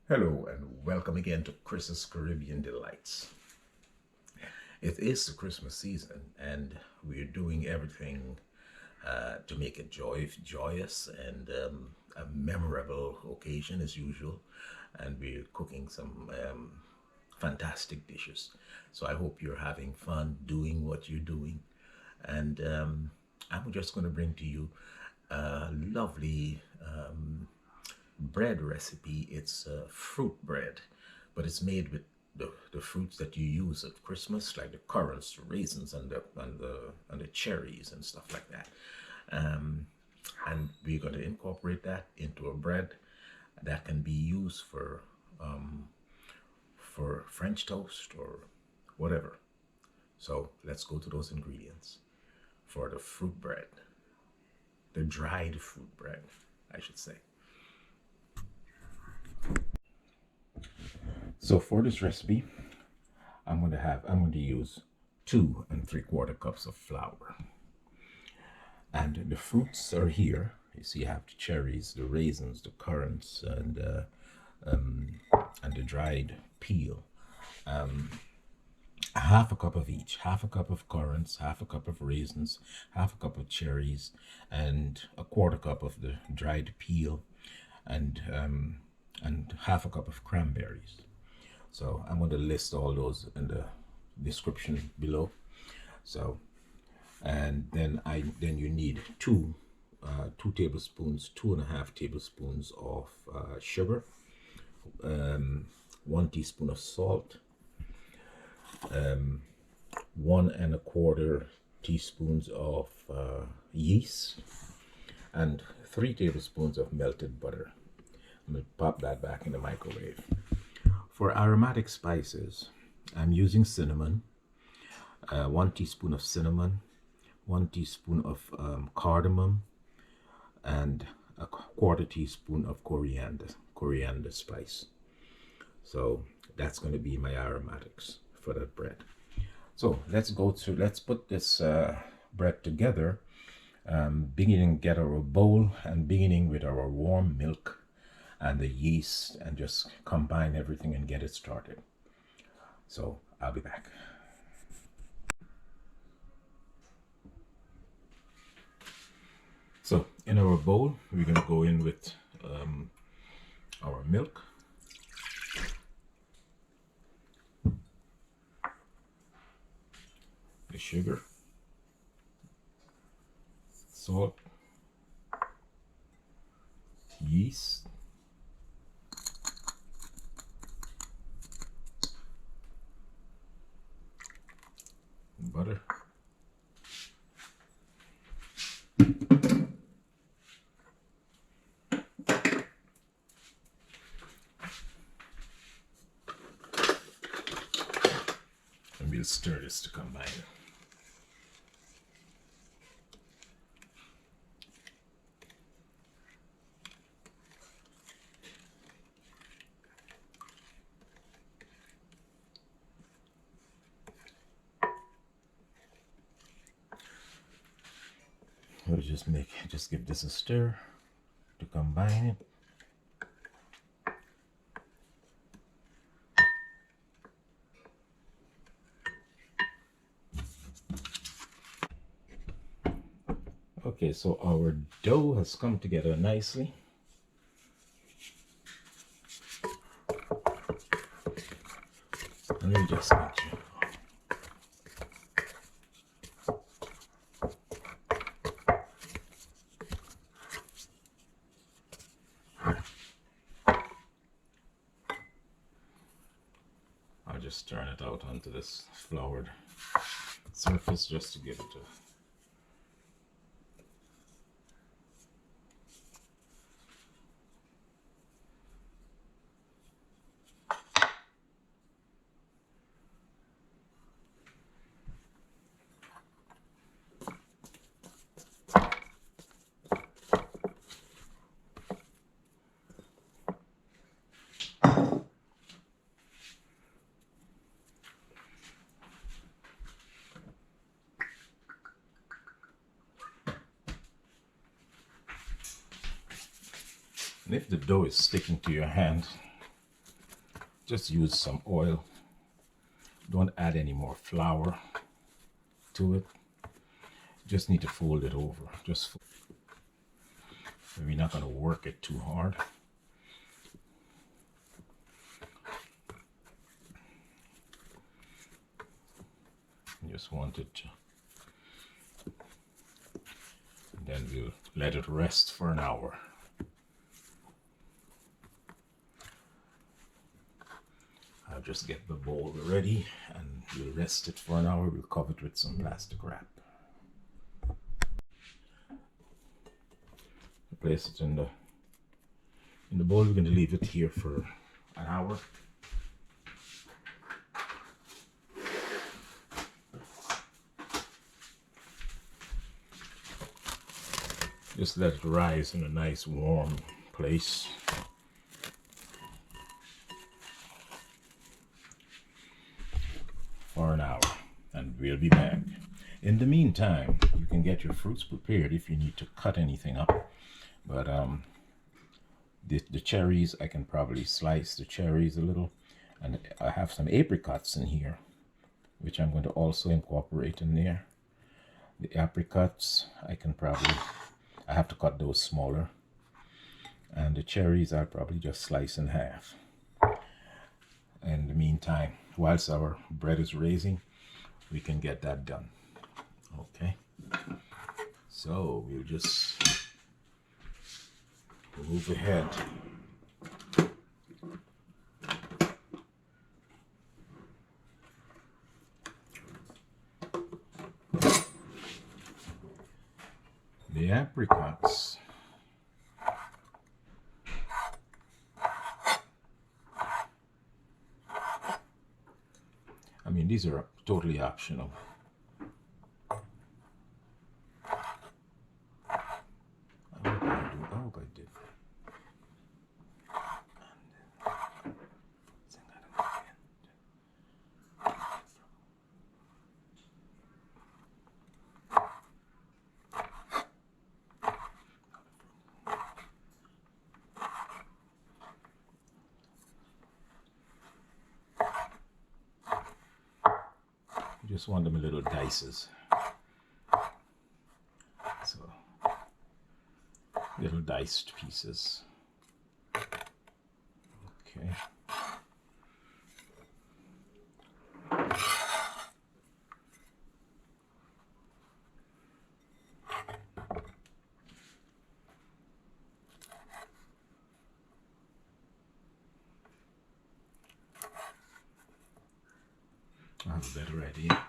Hello and welcome again to Chris's Caribbean Delights. It is the Christmas season and we're doing everything to make it joyous and a memorable occasion as usual. And we're cooking some fantastic dishes. So I hope you're having fun doing what you're doing. And I'm just going to bring to you a lovely bread recipe. It's fruit bread, but it's made with the fruits that you use at Christmas, like the currants, the raisins, and the cherries and stuff like that. Um, and we're going to incorporate that into a bread that can be used for French toast or whatever. So let's go to those ingredients for the fruit bread, the dried fruit bread, I should say. So for this recipe, I'm going to use 2 3/4 cups of flour. And the fruits are here. You see, you have the cherries, the raisins, the currants, and the dried peel. Half a cup of each. Half a cup of currants, half a cup of raisins, half a cup of cherries, and a 1/4 cup of the dried peel, and half a cup of cranberries. So I'm going to list all those in the description below. So, and then you need 2 tablespoons, 2.5 tablespoons of sugar, 1 teaspoon of salt, 1 1/4 teaspoons of yeast, and 3 tablespoons of melted butter. I'm going to pop that back in the microwave. For aromatic spices, I'm using cinnamon, 1 teaspoon of cinnamon, 1 teaspoon of cardamom, and a 1/4 teaspoon of coriander spice. So that's going to be my aromatics for that bread. So let's put this bread together, beginning get our bowl and beginning with our warm milk and the yeast, and just combine everything and get it started. So I'll be back. So in our bowl, we're going to go in with our milk, the sugar, salt, yeast, butter, and we'll stir this to combine. We'll just give this a stir to combine it. Okay, so our dough has come together nicely. And we just make sure. I'll just turn it out onto this floured surface just to give it a And if the dough is sticking to your hand, just use some oil. Don't add any more flour to it. Just need to fold it over. We're not going to work it too hard. Just want it to, and then we'll let it rest for an hour. I'll just get the bowl ready and we'll rest it for an hour. We'll cover it with some plastic wrap. Place it in the bowl. We're going to leave it here for an hour. Just let it rise in a nice warm place. For an hour, and we'll be back. In the meantime, you can get your fruits prepared if you need to cut anything up. But the cherries, I can probably slice the cherries a little, and I have some apricots in here, which I'm going to also incorporate in there. The apricots, I have to cut those smaller, and the cherries I'll probably just slice in half. In the meantime, whilst our bread is raising, we can get that done. Okay, so we'll just move ahead. The apricots. I mean, these are totally optional. I hope I did. Just want them in little dices. So, little diced pieces. Okay. I have a better idea.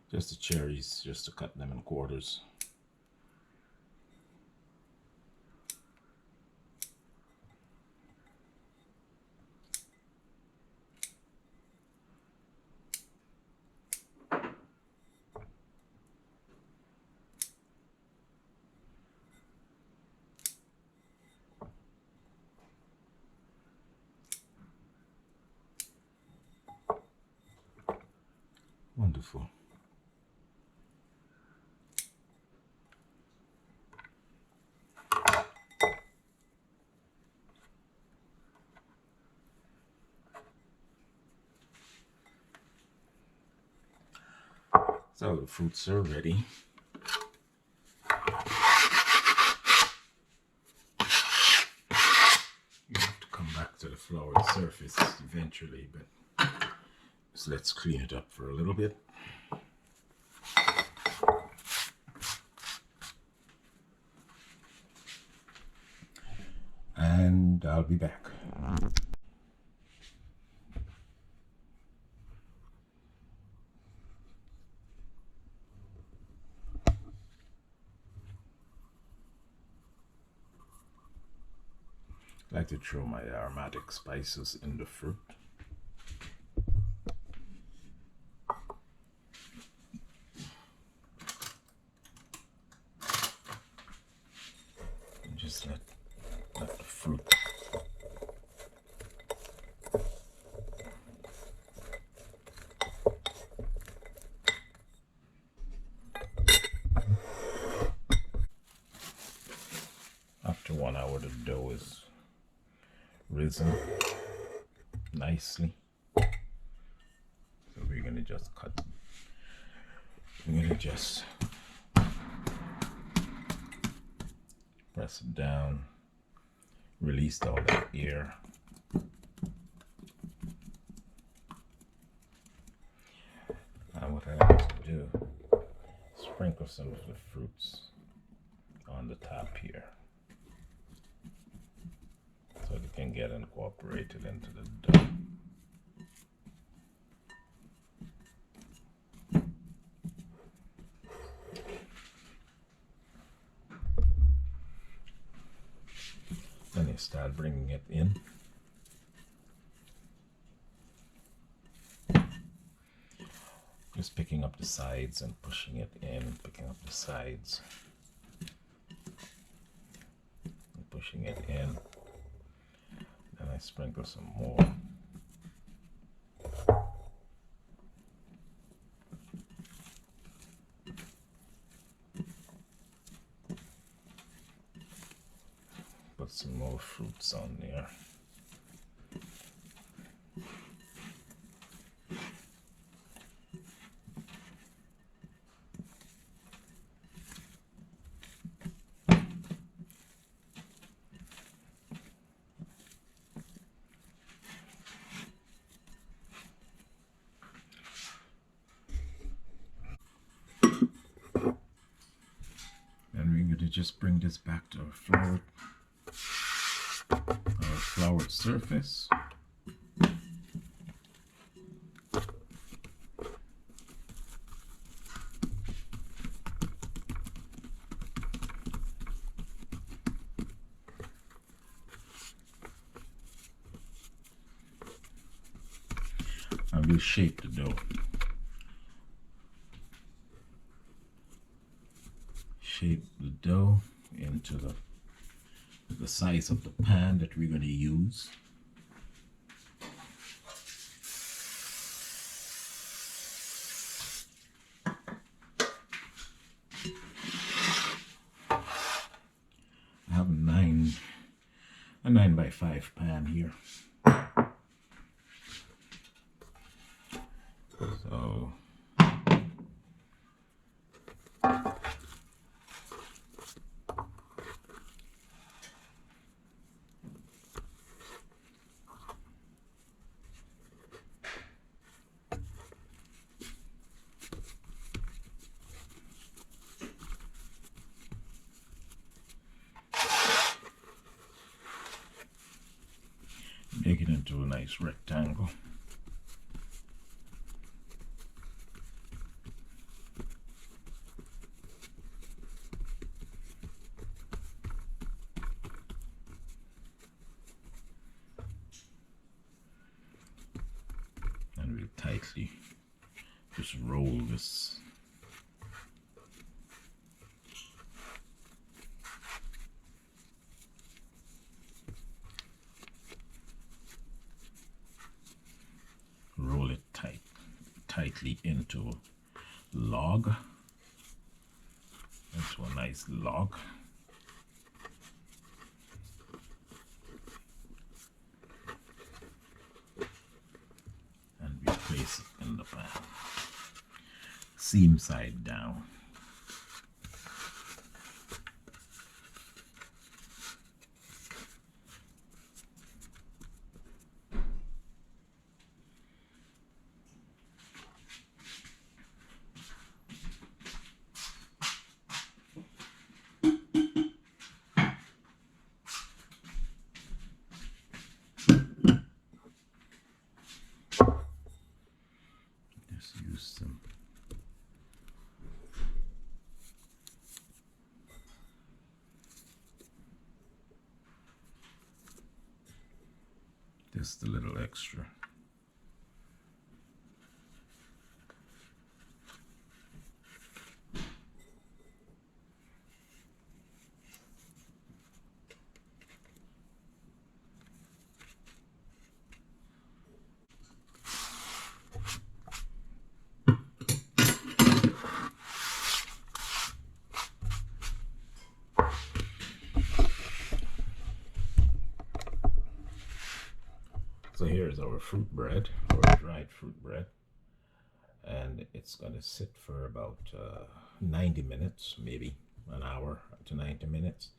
Just the cherries, just to cut them in quarters. Wonderful. So the fruits are ready. You have to come back to the floured surface eventually, but so let's clean it up for a little bit. And I'll be back. I like to throw my aromatic spices in the fruit. And just let the fruit flour, the dough is risen nicely. So we're gonna just press it down, release all that air. And what I like to do, sprinkle some of the fruits on the top here so they can get incorporated into the dough. Then you start bringing it in. Just picking up the sides and pushing it in, picking up the sides and pushing it in. Then I sprinkle some more. Put some more fruits on there. And we're going to just bring this back to our floured surface. And we'll shape the dough. Shape the dough into the size of the pan that we're going to use. I have a 9x5 pan here. So make it into a nice rectangle. And we'll tightly just roll this. Roll it tightly into a log, into a nice log. And we place it in the pan, seam side down. Use some just a little extra. here's our fruit bread, our dried fruit bread, and it's going to sit for about 90 minutes, maybe an hour to 90 minutes,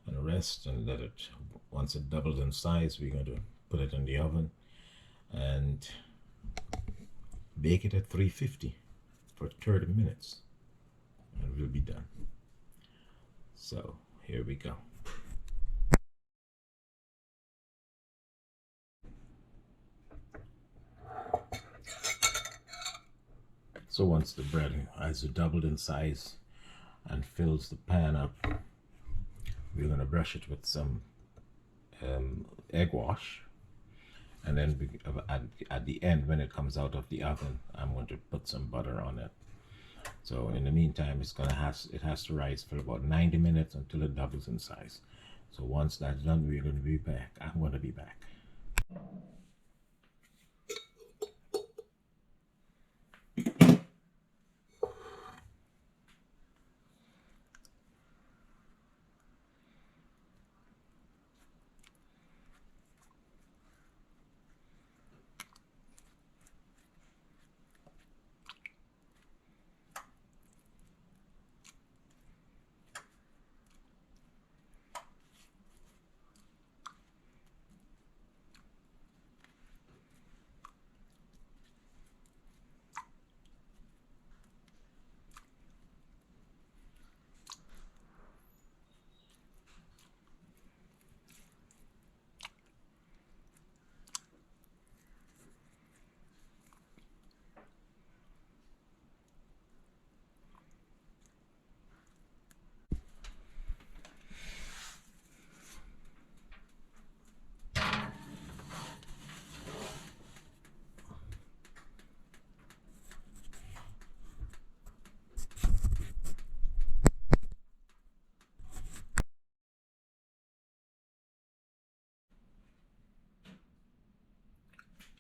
and rest and let it, once it doubles in size, we're going to put it in the oven and bake it at 350 for 30 minutes, and we'll be done. So here we go. So once the bread has doubled in size and fills the pan up, we're going to brush it with some egg wash, and then at the end, when it comes out of the oven, I'm going to put some butter on it. So in the meantime, it has to rise for about 90 minutes until it doubles in size. So once that's done, we're going to be back. I'm going to be back.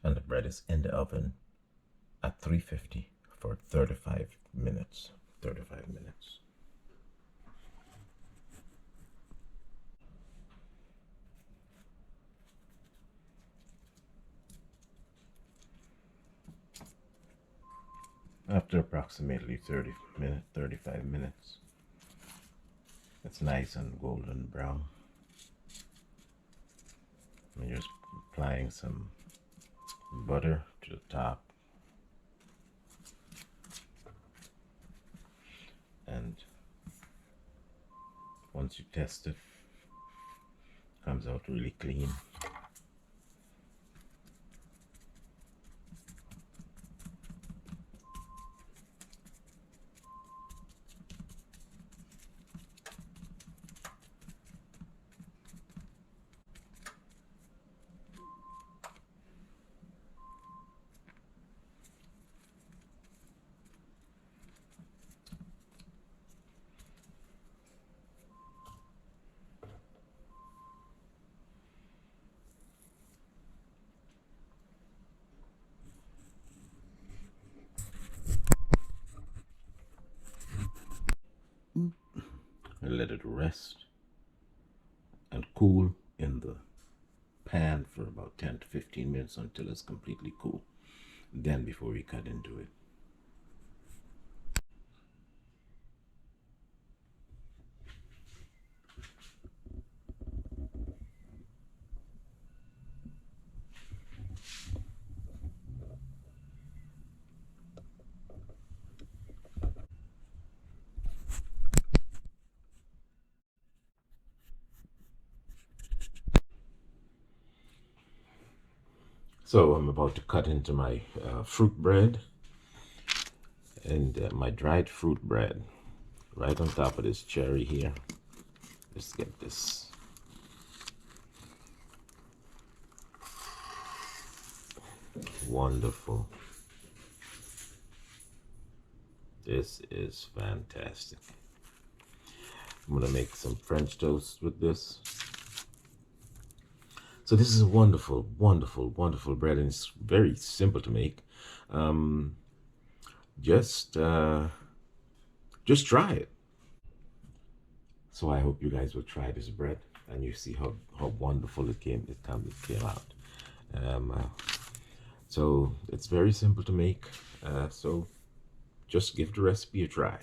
And the bread is in the oven at 350 for 35 minutes. 35 minutes. After approximately 35 minutes, it's nice and golden brown. I'm just applying some butter to the top, and once you test it, it comes out really clean. And let it rest and cool in the pan for about 10 to 15 minutes until it's completely cool. Then before we cut into it. So I'm about to cut into my fruit bread, and my dried fruit bread right on top of this cherry here. Let's get this. Wonderful. This is fantastic. I'm gonna make some French toast with this. So this is a wonderful, wonderful, wonderful bread, and it's very simple to make. Just try it. So I hope you guys will try this bread, and you see how wonderful it came out. So it's very simple to make. So just give the recipe a try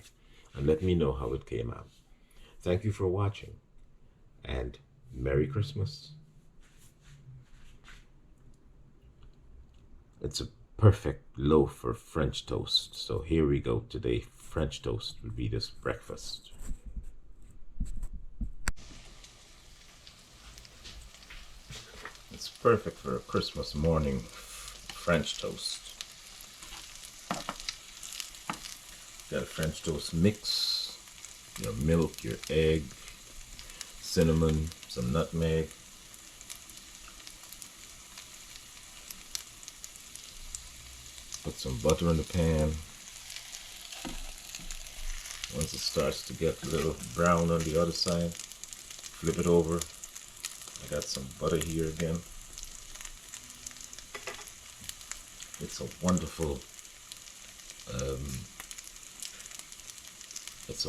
and let me know how it came out. Thank you for watching and Merry Christmas. It's a perfect loaf for French toast. So here we go. Today, French toast will be this breakfast. It's perfect for a Christmas morning French toast. Got a French toast mix, your milk, your egg, cinnamon, some nutmeg. Put some butter in the pan. Once it starts to get a little brown on the other side, flip it over. I got some butter here again. It's a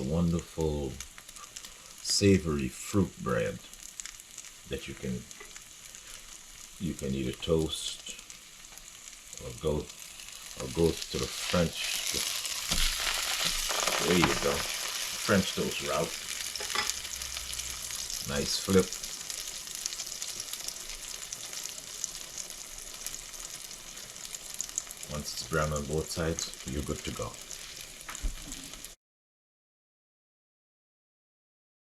wonderful, savory fruit bread that you can either toast or go to the French. There you go, French toast route. Nice flip. Once it's brown on both sides, you're good to go.